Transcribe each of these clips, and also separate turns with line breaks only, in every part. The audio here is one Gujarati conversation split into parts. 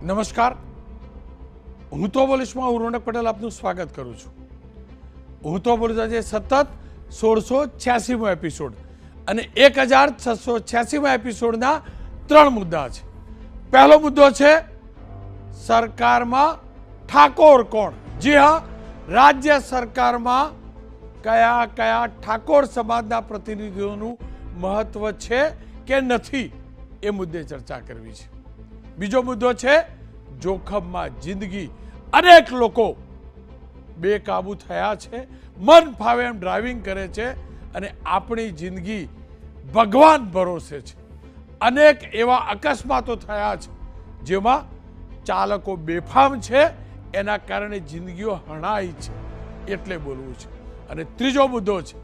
નમસ્કાર, હું તો બોલીશમાં હું રોનક પટેલ આપનું સ્વાગત કરું છું. હું તો બોલીશ આજે સતત 1686મો એપિસોડ અને 1686મા એપિસોડના 3 મુદ્દા છે. પહેલો મુદ્દો છે સરકારમાં ઠાકોર કોણ. જી હા, રાજ્ય સરકારમાં કયા કયા ઠાકોર સમાજના પ્રતિનિધિઓનું મહત્વ છે કે નથી એ મુદ્દે ચર્ચા કરવી છે. બીજો મુદ્દો છે જોખમમાં જિંદગી. અનેક લોકો બેકાબુ થયા છે, મન ફાવે એમ ડ્રાઇવિંગ કરે છે અને આપણી જિંદગી ભગવાન ભરોસે છે. અનેક એવા અકસ્માતો થયા છે જેમાં ચાલકો બેફામ છે, એના કારણે જિંદગીઓ હણાઈ છે, એટલે બોલવું છે. અને ત્રીજો મુદ્દો છે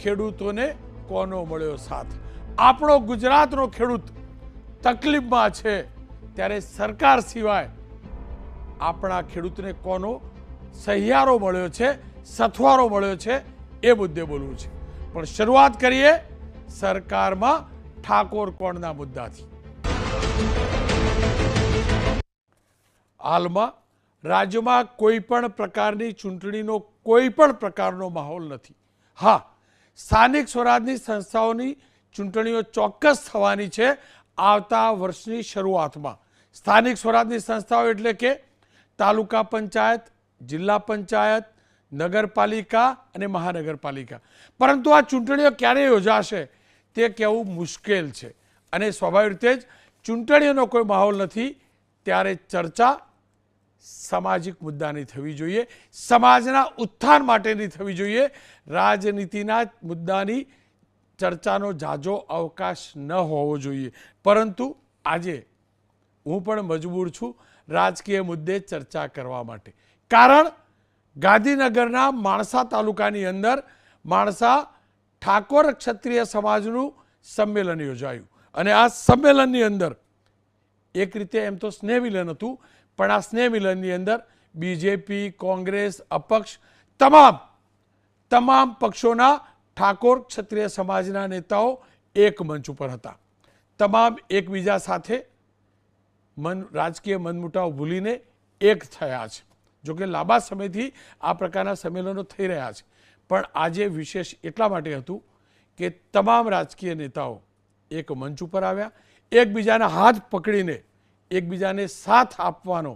ખેડૂતોને કોનો મળ્યો સાથ. આપણો ગુજરાતનો ખેડૂત તકલીફમાં છે ત્યારે સરકાર સિવાય આપણા ખેડૂતને કોનો સહિયારો મળ્યો છે, સથવારો મળ્યો છે, એ મુદ્દે બોલવું છે. પણ શરૂઆત કરીએ સરકારમાં ઠાકોર કોણના મુદ્દાથી. હાલમાં રાજ્યમાં કોઈ પણ પ્રકારની ચૂંટણીનો કોઈ પણ પ્રકારનો માહોલ નથી. હા, સ્થાનિક સ્વરાજની સંસ્થાઓની ચૂંટણીઓ ચોક્કસ થવાની છે આવતા વર્ષની શરૂઆતમાં. સ્થાનિક સ્વરાજની સંસ્થાઓ એટલે કે તાલુકા પંચાયત, જિલ્લા પંચાયત, નગરપાલિકા અને મહાનગરપાલિકા. પરંતુ આ ચૂંટણીઓ ક્યારે યોજાશે તે કહેવું મુશ્કેલ છે અને સ્વાભાવિક રીતે જ ચૂંટણીઓનો કોઈ માહોલ નથી ત્યારે ચર્ચા સામાજિક મુદ્દાની થવી જોઈએ, સમાજના ઉત્થાન માટેની થવી જોઈએ. રાજનીતિના મુદ્દાની ચર્ચાનો ઝાઝો અવકાશ ન હોવો જોઈએ. પરંતુ આજે હું પણ મજબૂર છું રાજકીય મુદ્દે ચર્ચા કરવા માટે. કારણ ગાંધીનગરના માણસા તાલુકાની અંદર માણસા ઠાકોર ક્ષત્રિય સમાજનું સંમેલન યોજાયું અને આ સંમેલનની અંદર એક રીતે એમ તો સ્નેહ મિલન હતું, પણ આ સ્નેહ મિલનની અંદર બીજેપી, કોંગ્રેસ, અપક્ષ તમામ પક્ષોના ઠાકોર ક્ષત્રિય સમાજના નેતાઓ એક મંચ ઉપર હતા. તમામ એકબીજા સાથે રાજકીય મનમુટાવ ભૂલીને એક થયા છે. જોકે લાંબા સમયથી આ પ્રકારના સંમેલનો થઈ રહ્યા છે, પણ આજે વિશેષ એટલા માટે હતું કે તમામ રાજકીય નેતાઓ એક મંચ ઉપર આવ્યા, એકબીજાના હાથ પકડીને એકબીજાને સાથ આપવાનો